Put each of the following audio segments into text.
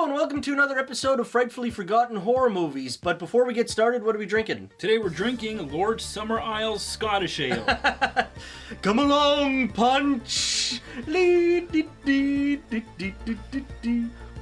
and welcome to another episode of Frightfully Forgotten Horror Movies. But before we get started, what are we drinking? Today we're drinking Lord Summer Isles Scottish Ale. Come along, Punch! Today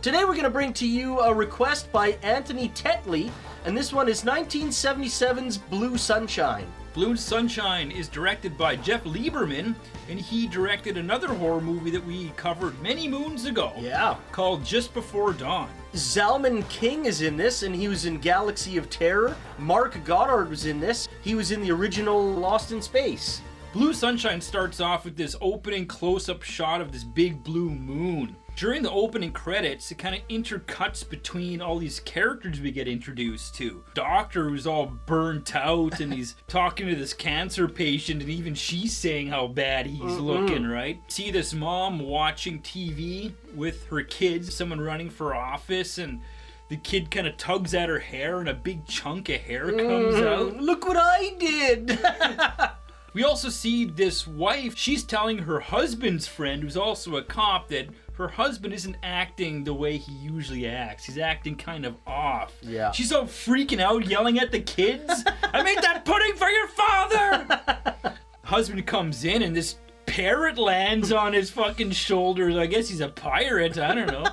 we're going to bring to you a request by Anthony Tetley, and this one is 1977's Blue Sunshine. Blue Sunshine is directed by Jeff Lieberman, and he directed another horror movie that we covered many moons ago. Yeah. Called Just Before Dawn. Zalman King is in this, and he was in Galaxy of Terror. Mark Goddard was in this. He was in the original Lost in Space. Blue Sunshine starts off with this opening close-up shot of this big blue moon. During the opening credits, it kind of intercuts between all these characters we get introduced to. Doctor who's all burnt out and he's talking to this cancer patient, and even she's saying how bad he's looking, right? See this mom watching TV with her kids, someone running for office, and the kid kind of tugs at her hair and a big chunk of hair comes out. Look what I did! We also see this wife, she's telling her husband's friend, who's also a cop, that her husband isn't acting the way he usually acts. He's acting kind of off. Yeah. She's all freaking out, yelling at the kids. I made that pudding for your father! Husband comes in and this parrot lands on his fucking shoulders. I guess he's a pirate, I don't know.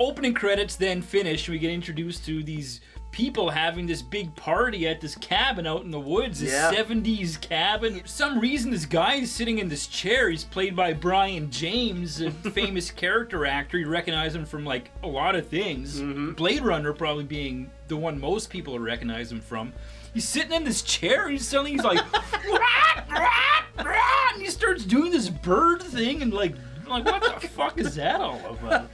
Opening credits then finish. We get introduced to these people having this big party at this cabin out in the woods, this 70s cabin. For some reason, this guy is sitting in this chair. He's played by Brian James, a famous character actor. You recognize him from, like, a lot of things. Blade Runner probably being the one most people recognize him from. He's sitting in this chair. He's like, "Rat, rat, rat," and he starts doing this bird thing, and like, what the fuck is that all about?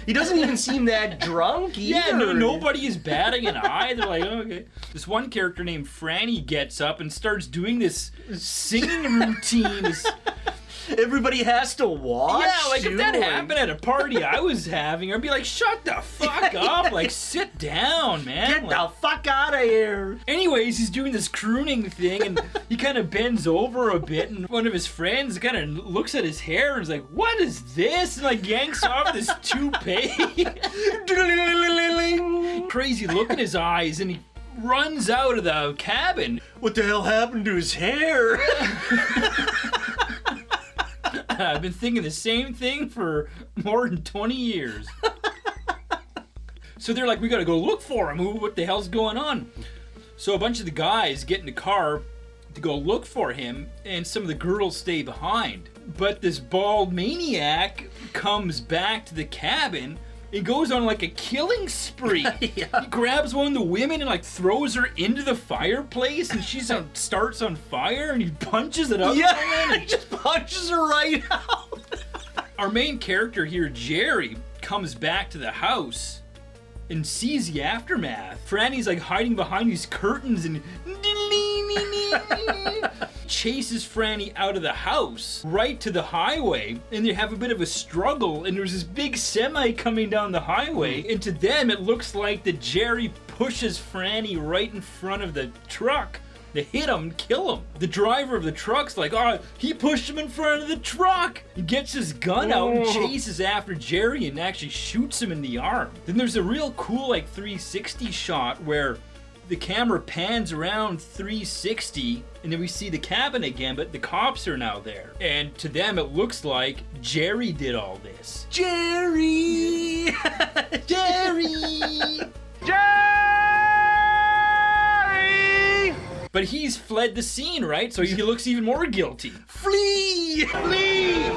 He doesn't even seem that drunk either. Yeah, nobody is batting an eye. They're like, oh, okay. This one character named Franny gets up and starts doing this singing routine. Everybody has to watch. Yeah, like if that happened at a party I was having, I'd be like, shut the fuck up. Like, sit down, man. Get the fuck out of here. Anyways, he's doing this crooning thing, and he kind of bends over a bit, and one of his friends kind of looks at his hair and is like, what is this? And like yanks off this toupee. Crazy look in his eyes, and he runs out of the cabin. What the hell happened to his hair? I've been thinking the same thing for more than 20 years. So they're like, we gotta go look for him. What the hell's going on? So a bunch of the guys get in the car to go look for him, and some of the girls stay behind. But this bald maniac comes back to the cabin and goes on like a killing spree. He grabs one of the women and like throws her into the fireplace, and she starts on fire, and he punches it up. Yeah, he just punches her right out. Our main character here, Jerry, comes back to the house and sees the aftermath. Franny's like hiding behind these curtains and chases Franny out of the house right to the highway, and they have a bit of a struggle, and there's this big semi coming down the highway, and to them it looks like that Jerry pushes Franny right in front of the truck to hit him and kill him. The driver of the truck's like, oh, he pushed him in front of the truck. He gets his gun out and chases after Jerry and actually shoots him in the arm. Then there's a real cool like 360 shot where the camera pans around 360, and then we see the cabin again, but the cops are now there. And to them, it looks like Jerry did all this. Jerry! Jerry! Jerry! But he's fled the scene, right? So he looks even more guilty. Flee! Flee!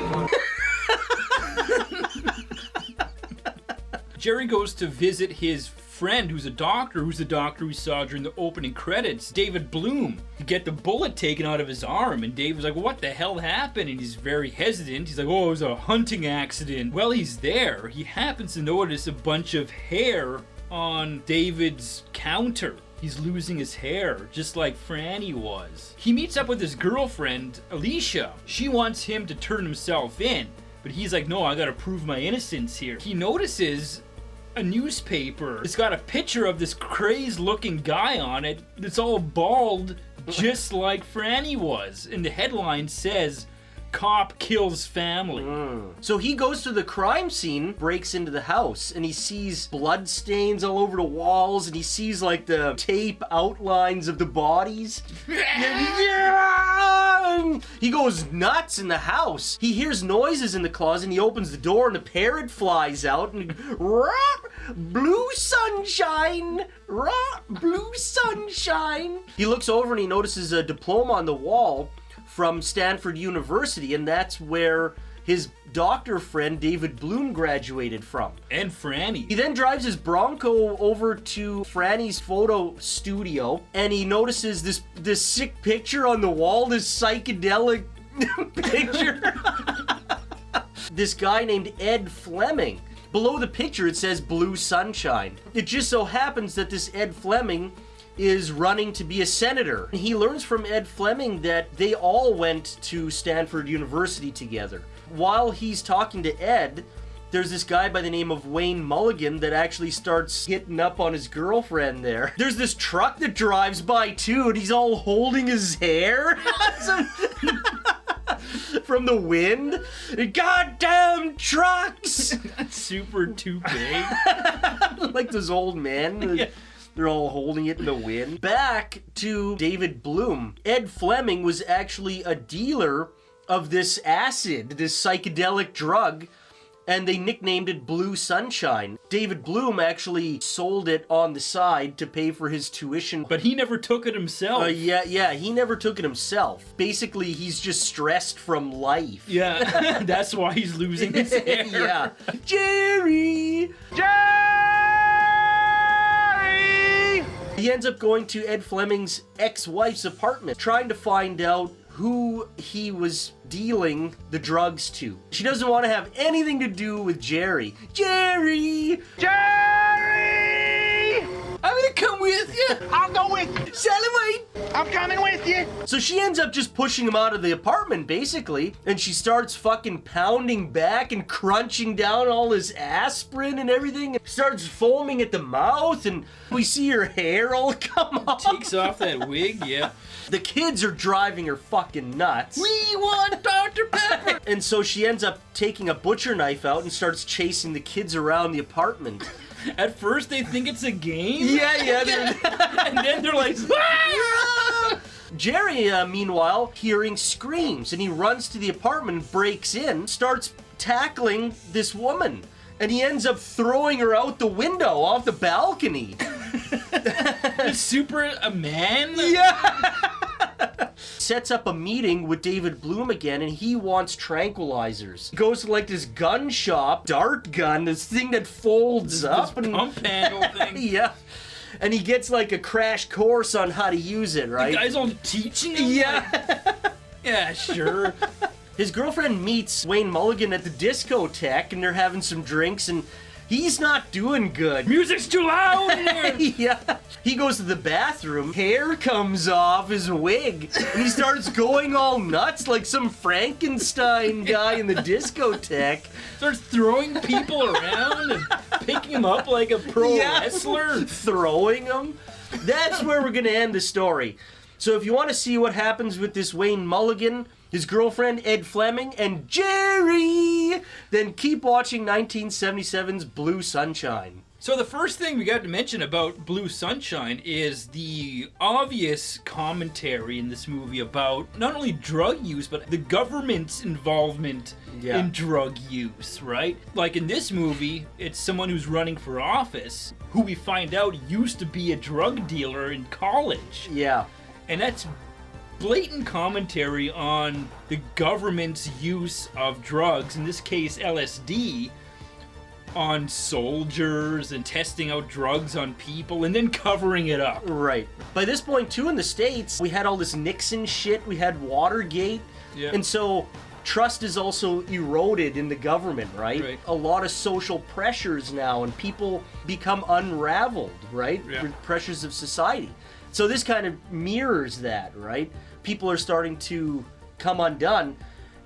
Jerry goes to visit his friend who's the doctor we saw during the opening credits, David Bloom, to get the bullet taken out of his arm. And Dave was like, what the hell happened? And he's very hesitant. He's like, oh, it was a hunting accident. Well, he's there. He happens to notice a bunch of hair on David's counter. He's losing his hair, just like Franny was. He meets up with his girlfriend, Alicia. She wants him to turn himself in, but he's like, no, I gotta prove my innocence here. He notices a newspaper. It's got a picture of this crazed looking guy on it that's all bald, just like Franny was. And the headline says, cop kills family. So he goes to the crime scene, breaks into the house, and he sees blood stains all over the walls, and he sees like the tape outlines of the bodies. He goes nuts in the house. He hears noises in the closet, and he opens the door, and a parrot flies out, and blue sunshine, blue sunshine. He looks over and he notices a diploma on the wall from Stanford University, and that's where his doctor friend David Bloom graduated from. And Franny. He then drives his Bronco over to Franny's photo studio, and he notices this sick picture on the wall, this psychedelic picture. This guy named Ed Fleming. Below the picture it says Blue Sunshine. It just so happens that this Ed Fleming is running to be a senator. He learns from Ed Fleming that they all went to Stanford University together. While he's talking to Ed, there's this guy by the name of Wayne Mulligan that actually starts hitting up on his girlfriend there. There's this truck that drives by too, and he's all holding his hair from the wind. Goddamn trucks! Super too big. Like those old men. Yeah. They're all holding it in the wind. Back to David Bloom. Ed Fleming was actually a dealer of this acid, this psychedelic drug, and they nicknamed it Blue Sunshine. David Bloom actually sold it on the side to pay for his tuition. But he never took it himself. Yeah, he never took it himself. Basically, he's just stressed from life. Yeah, that's why he's losing his hair. Yeah. Jerry! He ends up going to Ed Fleming's ex-wife's apartment, trying to find out who he was dealing the drugs to. She doesn't want to have anything to do with Jerry. Jerry! I'm gonna come with you. I'll go with you. Celebrate! I'm coming with you. So she ends up just pushing him out of the apartment, basically, and she starts fucking pounding back and crunching down all his aspirin and everything, and starts foaming at the mouth, and we see her hair all come off. Takes off that wig, yeah. The kids are driving her fucking nuts. We want Dr. Pepper! And so she ends up taking a butcher knife out and starts chasing the kids around the apartment. At first they think it's a game. Yeah. And then they're like, ah! Jerry, meanwhile, hearing screams, and he runs to the apartment, breaks in, starts tackling this woman, and he ends up throwing her out the window off the balcony. Is Super a man? Yeah! Sets up a meeting with David Bloom again, and he wants tranquilizers. Goes to like this gun shop, dart gun, this thing that folds up. This pump handle thing. Yeah. And he gets like a crash course on how to use it, right? The guy's all teaching him? Yeah. Like, yeah, sure. His girlfriend meets Wayne Mulligan at the discotheque, and they're having some drinks, and he's not doing good. Music's too loud in here. Yeah. He goes to the bathroom, hair comes off his wig, and he starts going all nuts like some Frankenstein guy in the discotheque. Starts throwing people around and picking them up like a pro wrestler. Throwing them. That's where we're going to end the story. So if you want to see what happens with this Wayne Mulligan, his girlfriend Ed Fleming, and Jerry, then keep watching 1977's Blue Sunshine. So the first thing we got to mention about Blue Sunshine is the obvious commentary in this movie about not only drug use, but the government's involvement in drug use, right? Like in this movie, it's someone who's running for office, who we find out used to be a drug dealer in college. Yeah. And that's blatant commentary on the government's use of drugs, in this case LSD, on soldiers and testing out drugs on people and then covering it up. Right. By this point, too, in the States, we had all this Nixon shit, we had Watergate, and so trust is also eroded in the government, right? A lot of social pressures now, and people become unraveled, right? With pressures of society. So this kind of mirrors that, right? People are starting to come undone,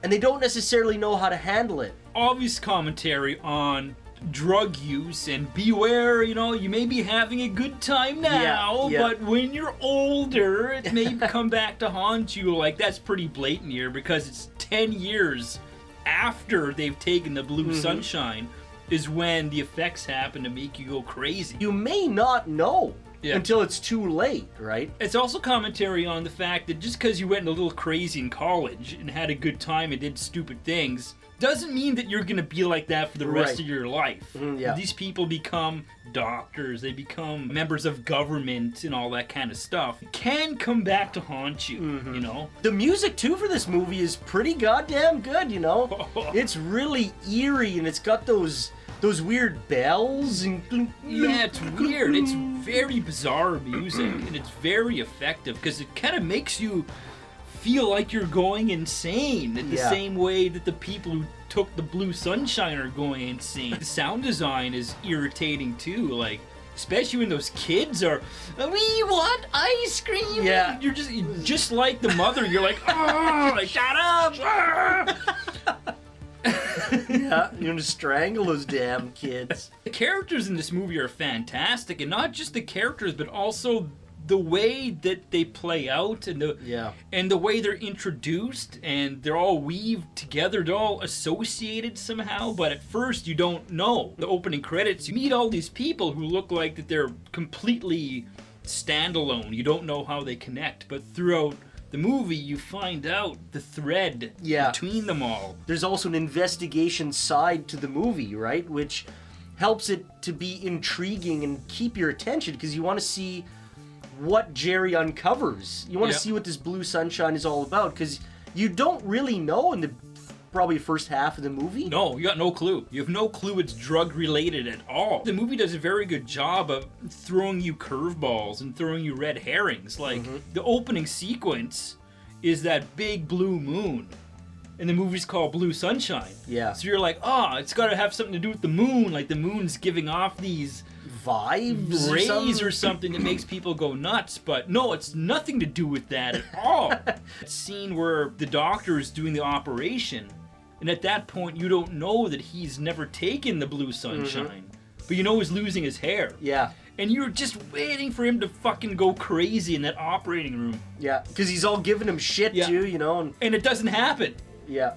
and they don't necessarily know how to handle it. Obvious commentary on drug use and beware, you may be having a good time now, but when you're older, it may come back to haunt you. Like, that's pretty blatant here because it's 10 years after they've taken the blue sunshine is when the effects happen to make you go crazy. You may not know until it's too late, right? It's also commentary on the fact that just because you went a little crazy in college and had a good time and did stupid things doesn't mean that you're going to be like that for the rest of your life. These people become doctors, they become members of government and all that kind of stuff. It can come back to haunt you, The music, too, for this movie is pretty goddamn good, It's really eerie, and it's got those weird bells and... Yeah, it's weird. It's very bizarre music, and it's very effective because it kind of makes you feel like you're going insane in the same way that the people who took the blue sunshine are going insane. The sound design is irritating too, like especially when those kids are, we want ice cream. Yeah, you're just like the mother. You're like, oh, like, shut up. Yeah, you're gonna strangle those damn kids. The characters in this movie are fantastic, and not just the characters, but also the way that they play out and the way they're introduced, and they're all weaved together, they're all associated somehow, but at first you don't know. The opening credits, you meet all these people who look like that they're completely standalone. You don't know how they connect, but throughout the movie you find out the thread between them all. There's also an investigation side to the movie, right, which helps it to be intriguing and keep your attention because you want to see what Jerry uncovers. You want to see what this blue sunshine is all about because you don't really know in the probably first half of the movie. No, you got no clue. You have no clue it's drug related at all. The movie does a very good job of throwing you curveballs and throwing you red herrings. Like the opening sequence is that big blue moon. And the movie's called Blue Sunshine. Yeah. So you're like, it's got to have something to do with the moon. Like the moon's giving off these vibes, rays or something that makes people go nuts. But no, it's nothing to do with that at all. Scene where the doctor is doing the operation, and at that point you don't know that he's never taken the blue sunshine, but you know he's losing his hair. Yeah. And you're just waiting for him to fucking go crazy in that operating room. Yeah, because he's all giving him shit too, And it doesn't happen. Yeah.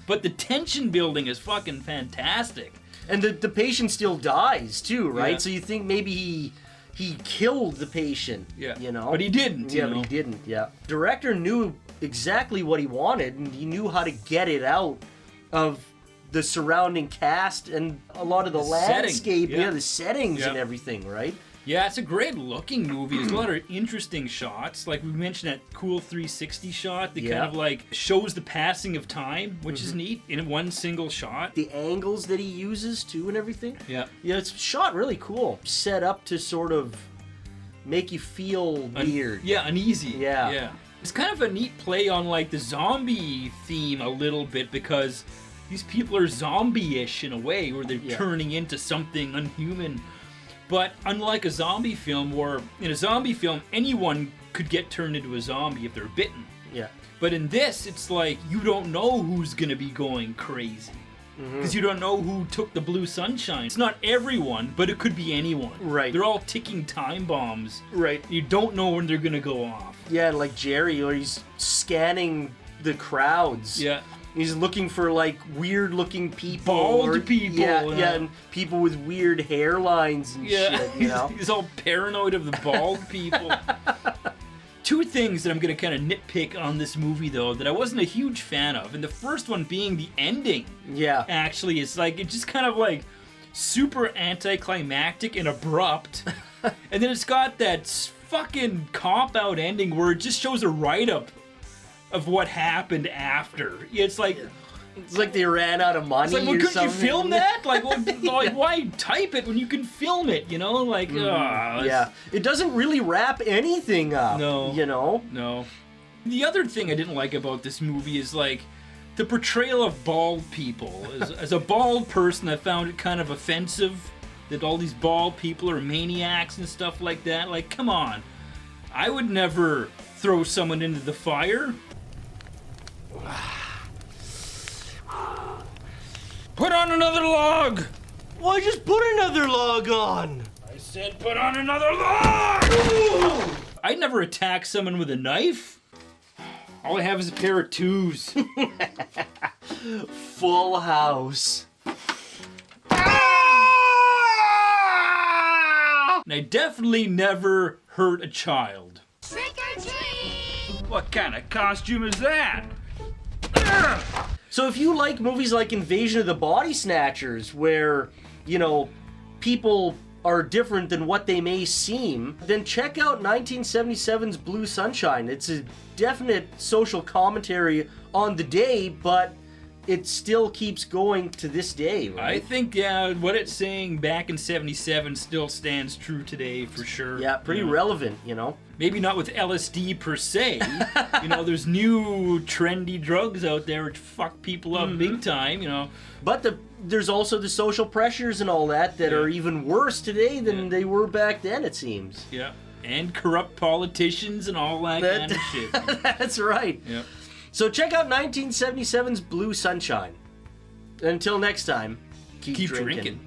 But the tension building is fucking fantastic. And the patient still dies too, right? Yeah. So you think maybe he killed the patient, But he didn't, but he didn't, Director knew exactly what he wanted, and he knew how to get it out of the surrounding cast and a lot of the landscape, the settings and everything, right? Yeah, it's a great looking movie. There's a lot of interesting shots. Like we mentioned that cool 360 shot that kind of like shows the passing of time, which is neat in one single shot. The angles that he uses too and everything. Yeah. Yeah, it's shot really cool. Set up to sort of make you feel weird. Uneasy. Yeah. It's kind of a neat play on like the zombie theme a little bit because these people are zombie-ish in a way where they're turning into something unhuman. But unlike a zombie film where in a zombie film anyone could get turned into a zombie if they're bitten. Yeah. But in this it's like you don't know who's going to be going crazy. Because you don't know who took the blue sunshine. It's not everyone, but it could be anyone. Right. They're all ticking time bombs. Right. You don't know when they're going to go off. Yeah, like Jerry, or he's scanning the crowds. Yeah. He's looking for like weird looking people. Bald people. Yeah, and people with weird hairlines and shit, He's all paranoid of the bald people. Two things that I'm going to kind of nitpick on this movie, though, that I wasn't a huge fan of. And the first one being the ending. Yeah. Actually, it's like, it's just kind of like super anticlimactic and abrupt. And then it's got that fucking cop-out ending where it just shows a write-up of what happened after. It's like... It's like they ran out of money. It's like, well, or couldn't something. you film that? Like, why type it when you can film it? Like, it doesn't really wrap anything up. No, No. The other thing I didn't like about this movie is like the portrayal of bald people. As a bald person, I found it kind of offensive that all these bald people are maniacs and stuff like that. Like, come on, I would never throw someone into the fire. Put on another log! Why just put another log on? I said put on another log! I'd never attack someone with a knife. All I have is a pair of twos. Full house. And I definitely never hurt a child. Trick or treat! What kind of costume is that? So if you like movies like Invasion of the Body Snatchers, where, you know, people are different than what they may seem, then check out 1977's Blue Sunshine. It's a definite social commentary on the day, but it still keeps going to this day, right? I think, yeah, what it's saying back in 77 still stands true today for sure. Yeah, pretty relevant, you know? Maybe not with LSD per se. You know, there's new trendy drugs out there which fuck people up big time, you know. But there's also the social pressures and all that are even worse today than they were back then, it seems. Yeah. And corrupt politicians and all that kind of shit. That's right. Yeah. So check out 1977's Blue Sunshine. Until next time, keep drinking.